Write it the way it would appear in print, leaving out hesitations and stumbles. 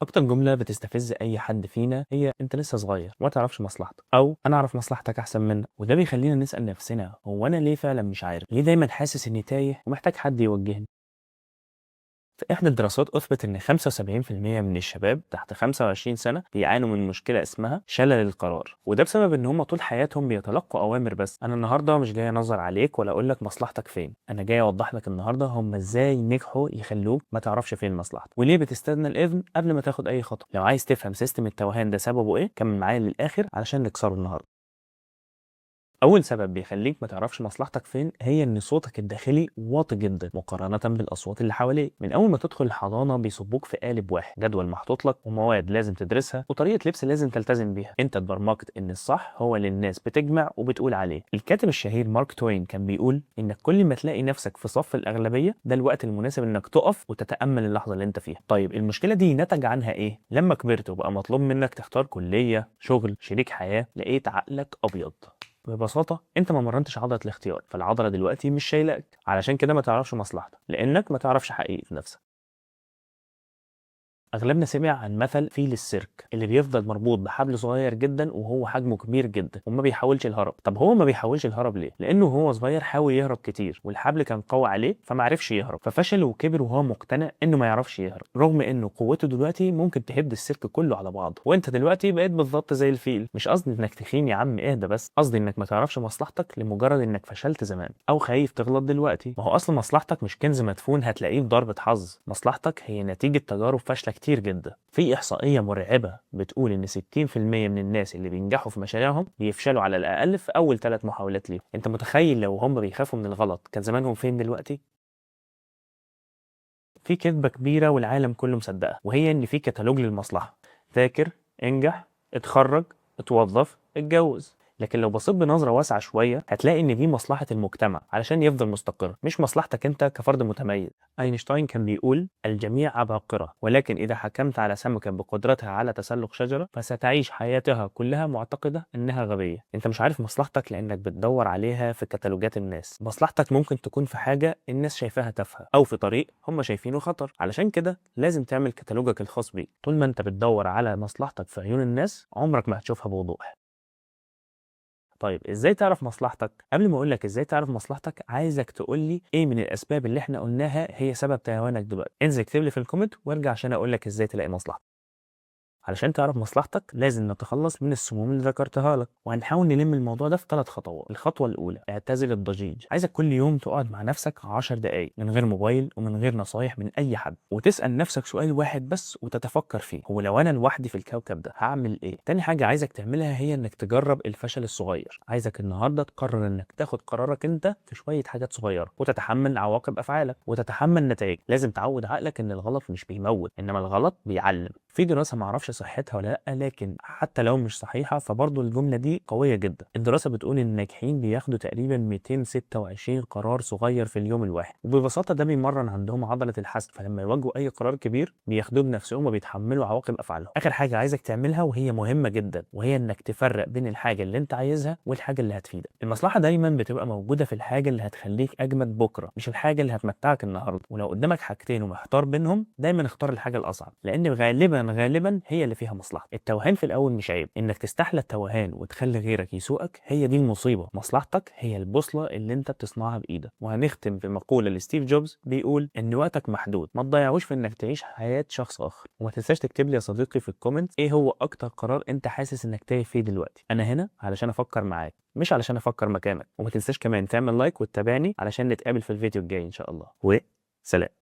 اكتر جمله بتستفز اي حد فينا هي انت لسه صغير وما تعرفش مصلحتك، او انا اعرف مصلحتك احسن منك. وده بيخلينا نسال نفسنا، هو انا ليه فعلا مش عارف؟ ليه دايما حاسس اني تايه ومحتاج حد يوجهني؟ في إحدى الدراسات أثبت إن 75% من الشباب تحت 25 سنة بيعانوا من مشكلة اسمها شلل القرار، وده بسبب إن هم طول حياتهم بيتلقوا أوامر بس. أنا النهاردة مش جاي أنظر عليك ولا أقول لك مصلحتك فين، أنا جاي أوضح لك النهاردة هم إزاي نجحوا يخلوك ما تعرفش فين مصلحتك، وليه بتستنى الإذن قبل ما تاخد أي خطوة. لو عايز تفهم سيستم التوهان ده سببه إيه، كمل معايا للآخر علشان نكسره النهاردة. أول سبب بيخليك ما تعرفش مصلحتك فين هي إن صوتك الداخلي واطي جدا مقارنة بالأصوات اللي حواليك. من أول ما تدخل الحضانة بيصبوك في قالب واحد، جدول محطوط لك ومواد لازم تدرسها وطريقة لبس لازم تلتزم بيها. أنت اتبرمجت إن الصح هو اللي الناس بتجمع وبتقول عليه. الكاتب الشهير مارك توين كان بيقول إنك كل ما تلاقي نفسك في صف الأغلبية ده الوقت المناسب إنك تقف وتتأمل اللحظة اللي أنت فيها. طيب المشكلة دي نتج عنها إيه؟ لما كبرت وبقى مطلوب منك تختار كلية، شغل، شريك حياة، لقيت عقلك أبيض. ببساطة انت ما مرنتش عضلة الاختيار، فالعضلة دلوقتي مش شايلاك. علشان كده ما تعرفش مصلحتك، لانك ما تعرفش حقيقة نفسك. اغلبنا سمع عن مثل فيل السيرك اللي بيفضل مربوط بحبل صغير جدا وهو حجمه كبير جدا وما بيحاولش الهرب. طب هو ما بيحاولش الهرب ليه؟ لانه هو صغير حاول يهرب كتير والحبل كان قوي عليه فما عرفش يهرب، ففشل وكبر وهو مقتنع انه ما يعرفش يهرب، رغم انه قوته دلوقتي ممكن تهد السيرك كله على بعضه. وانت دلوقتي بقيت بالظبط زي الفيل. مش قصدي انك تخين يا عم، اهدى بس، قصدي انك ما تعرفش مصلحتك لمجرد انك فشلت زمان او خايف تغلط دلوقتي. ما هو اصلا مصلحتك مش كنز مدفون هتلاقيه بضربة حظ، مصلحتك هي نتيجة تجارب فاشلة كتير جدا. في إحصائية مرعبة بتقول إن 60% من الناس اللي بينجحوا في مشاريعهم بيفشلوا على الأقل في أول 3 محاولات ليهم. أنت متخيل لو هم بيخافوا من الغلط كان زمانهم فين دلوقتي؟ في كذبة كبيرة والعالم كله مصدقها، وهي إن في كتالوج للمصلحة: ذاكر، انجح، اتخرج، اتوظف، اتجوز. لكن لو بصيت بنظرة واسعة شوية هتلاقي إن دي مصلحة المجتمع علشان يفضل مستقر، مش مصلحتك أنت كفرد متميز. أينشتاين كان بيقول: الجميع عباقرة، ولكن إذا حكمت على سمكة بقدرتها على تسلق شجرة فستعيش حياتها كلها معتقدة إنها غبية. أنت مش عارف مصلحتك لأنك بتدور عليها في كتالوجات الناس. مصلحتك ممكن تكون في حاجة الناس شايفاها تافهة أو في طريق هم شايفينه خطر. علشان كده لازم تعمل كتالوجك الخاص بيك. طول ما أنت بتدور على مصلحتك في عيون الناس عمرك ما هتشوفها بوضوح. طيب ازاي تعرف مصلحتك؟ قبل ما اقول لك ازاي تعرف مصلحتك عايزك تقول لي ايه من الاسباب اللي احنا قلناها هي سبب تهاونك دلوقتي. انزل اكتب لي في الكومنت وارجع عشان اقول لك ازاي تلاقي مصلحتك. علشان تعرف مصلحتك لازم نتخلص من السموم اللي ذكرتها لك، وهنحاول نلم الموضوع ده في 3 خطوات. الخطوة الأولى: اعتزل الضجيج. عايزك كل يوم تقعد مع نفسك 10 دقايق من غير موبايل ومن غير نصايح من أي حد، وتسأل نفسك سؤال واحد بس وتتفكر فيه: هو لو أنا لوحدي في الكوكب ده هعمل إيه؟ تاني حاجة عايزك تعملها هي إنك تجرب الفشل الصغير. عايزك النهاردة تقرر إنك تاخد قرارك أنت في شوية حاجات صغيرة وتتحمل عواقب أفعالك وتتحمل نتائج. لازم تعود عقلك إن الغلط مش بيموت، إنما الغلط بيعلم. في دراسة معرفش صحتها ولا لأ، لكن حتى لو مش صحيحة فبرضه الجملة دي قوية جدا. الدراسة بتقول إن الناجحين بياخدوا تقريبا 226 قرار صغير في اليوم الواحد، وببساطة ده بيمرن عندهم عضلة الحسم، فلما يواجهوا أي قرار كبير بياخدوه بنفسهم وبيتحملوا عواقب أفعالهم. آخر حاجة عايزك تعملها وهي مهمة جدا، وهي إنك تفرق بين الحاجة اللي أنت عايزها والحاجة اللي هتفيدك. المصلحة دايما بتبقى موجودة في الحاجة اللي هتخليك أجمد بكرة، مش الحاجة اللي هتمتعك النهاردة. ولو قدامك حاجتين ومحتار بينهم دايما اختار الحاجة الأصعب، لأن غالبا هي اللي فيها مصلحة. التوهان في الأول مش عيب، إنك تستحلى التوهان وتخلي غيرك يسوقك هي دي المصيبة. مصلحتك هي البوصلة اللي أنت بتصنعها بإيدك. وهنختم بمقولة لستيف جوبز بيقول إن وقتك محدود، ما تضيعوش في إنك تعيش حياة شخص آخر. وما تنساش تكتب لي يا صديقي في الكومنت إيه هو أكتر قرار أنت حاسس إنك تايه فيه دلوقتي. أنا هنا علشان أفكر معاك مش علشان أفكر مكانك. وما تنساش كمان تعمل لايك وتتابعني علشان نتقابل في الفيديو الجاي إن شاء الله. وسلام.